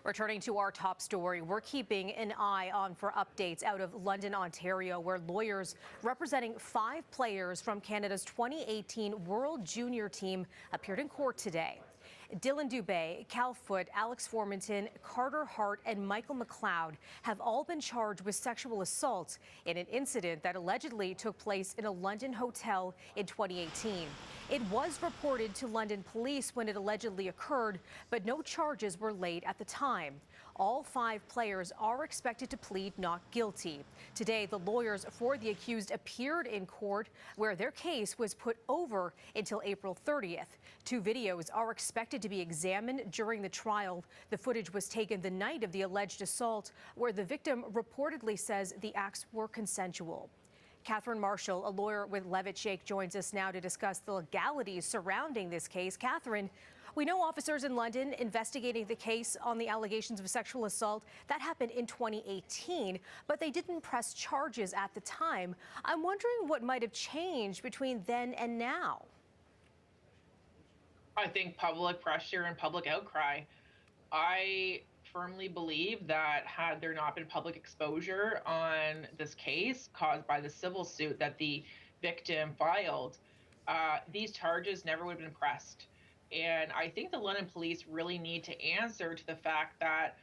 Returning to our top story, we're keeping an eye on for updates out of London, Ontario, where lawyers representing 5 players from Canada's 2018 World Junior team appeared in court today. Dylan Dubé, Cal Foote, Alex Formanton, Carter Hart, and Michael McLeod have all been charged with sexual assault in an incident that allegedly took place in a London hotel in 2018. It was reported to London police when it allegedly occurred, but no charges were laid at the time. All 5 players are expected to plead not guilty. Today, the lawyers for the accused appeared in court, where their case was put over until April 30th. 2 videos are expected to be examined during the trial. The footage was taken the night of the alleged assault, where the victim reportedly says the acts were consensual. Catherine Marshall, a lawyer with Levitt Shake, joins us now to discuss the legalities surrounding this case. Catherine, we know officers in London investigating the case on the allegations of sexual assault. That happened in 2018, but they didn't press charges at the time. I'm wondering what might have changed between then and now. I think public pressure and public outcry. I firmly believe that had there not been public exposure on this case caused by the civil suit that the victim filed, these charges never would have been pressed. And I think the London police really need to answer to the fact that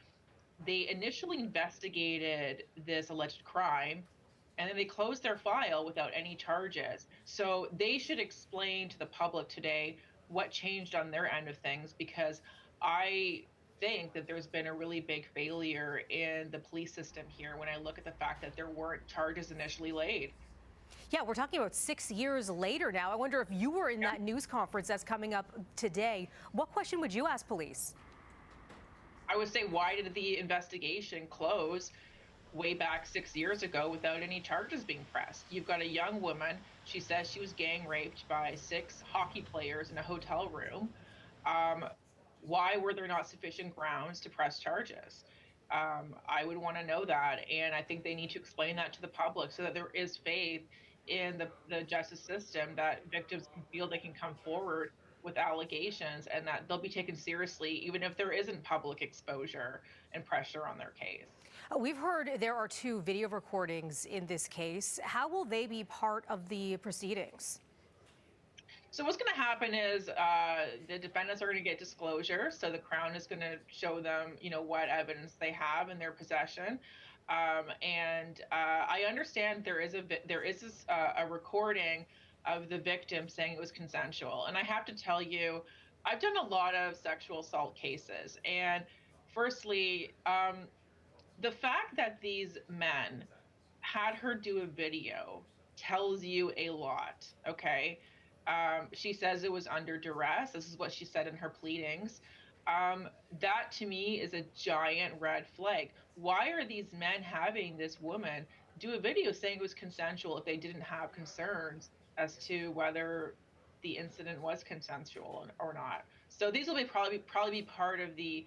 they initially investigated this alleged crime and then they closed their file without any charges. So they should explain to the public today what changed on their end of things, because I think that there's been a really big failure in the police system here when I look at the fact that there weren't charges initially laid. Yeah, we're talking about 6 years later now. I wonder if you were in that news conference that's coming up today. What question would you ask police? I would say, why did the investigation close way back 6 years ago without any charges being pressed? You've got a young woman. She says she was gang raped by 6 hockey players in a hotel room. Why were there not sufficient grounds to press charges? I would want to know that, and I think they need to explain that to the public so that there is faith in the justice system, that victims can feel they can come forward with allegations and that they'll be taken seriously even if there isn't public exposure and pressure on their case. We've heard there are 2 video recordings in this case. How will they be part of the proceedings? So what's going to happen is the defendants are going to get disclosure. So the Crown is going to show them, what evidence they have in their possession. I understand there is a recording of the victim saying it was consensual. And I have to tell you, I've done a lot of sexual assault cases. And firstly, the fact that these men had her do a video tells you a lot, okay? She says it was under duress. This is what she said in her pleadings. That to me is a giant red flag. Why are these men having this woman do a video saying it was consensual if they didn't have concerns as to whether the incident was consensual or not? So these will probably be part of the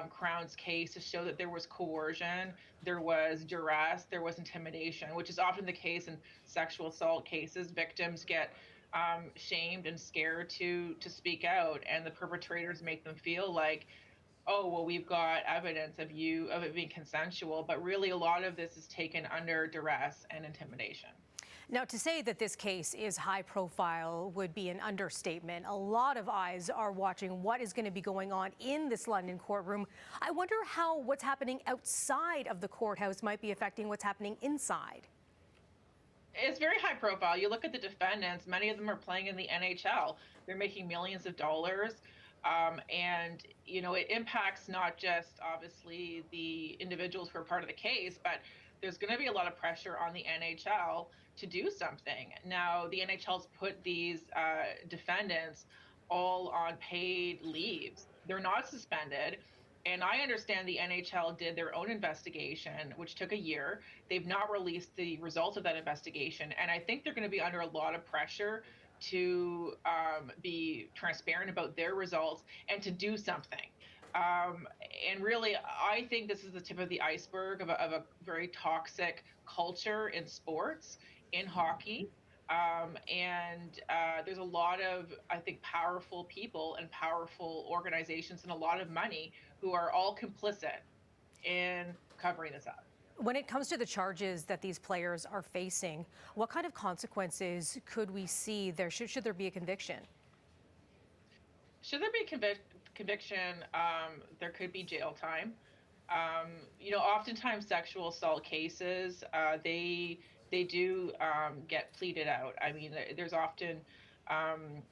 Crown's case to show that there was coercion, there was duress, there was intimidation, which is often the case in sexual assault cases. Victims get shamed and scared to speak out, and the perpetrators make them feel like, oh, well, we've got evidence of it being consensual, but really a lot of this is taken under duress and intimidation. Now, to say that this case is high profile would be an understatement. A lot of eyes are watching what is going to be going on in this London courtroom. I wonder how what's happening outside of the courthouse might be affecting what's happening inside. It's very high profile. You look at the defendants, many of them are playing in the NHL. They're making millions of dollars. It impacts not just obviously the individuals who are part of the case, but there's going to be a lot of pressure on the NHL to do something. Now, the NHL's put these defendants all on paid leaves. They're not suspended. And I understand the NHL did their own investigation, which took a year. They've not released the results of that investigation. And I think they're going to be under a lot of pressure to be transparent about their results and to do something. And really, I think this is the tip of the iceberg of a very toxic culture in sports, in hockey. There's a lot of, I think, powerful people and powerful organizations and a lot of money who are all complicit in covering this up. When it comes to the charges that these players are facing, what kind of consequences could we see there? Should there be a conviction? Should there be conviction, there could be jail time. Oftentimes sexual assault cases, they do get pleaded out. I mean, there's often um,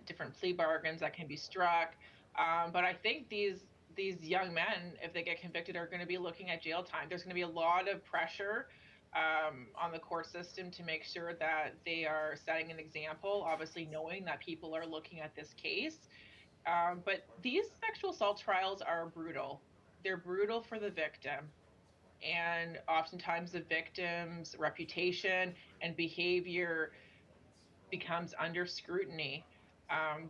different plea bargains that can be struck. But I think these young men, if they get convicted, are going to be looking at jail time. There's going to be a lot of pressure on the court system to make sure that they are setting an example, obviously knowing that people are looking at this case. But these sexual assault trials are brutal. They're brutal for the victim. And oftentimes the victim's reputation and behavior becomes under scrutiny.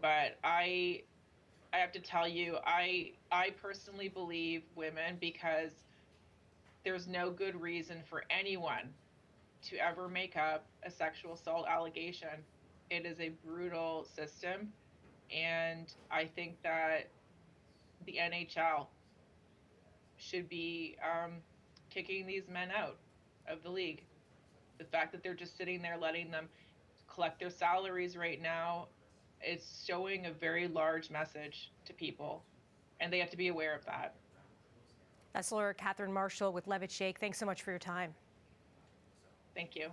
But I have to tell you, I personally believe women because there's no good reason for anyone to ever make up a sexual assault allegation. It is a brutal system. And I think that the NHL should be kicking these men out of the league. The fact that they're just sitting there letting them collect their salaries right now, it's showing a very large message to people, and they have to be aware of that. That's lawyer Catherine Marshall with Levitt Shake. Thanks so much for your time. Thank you.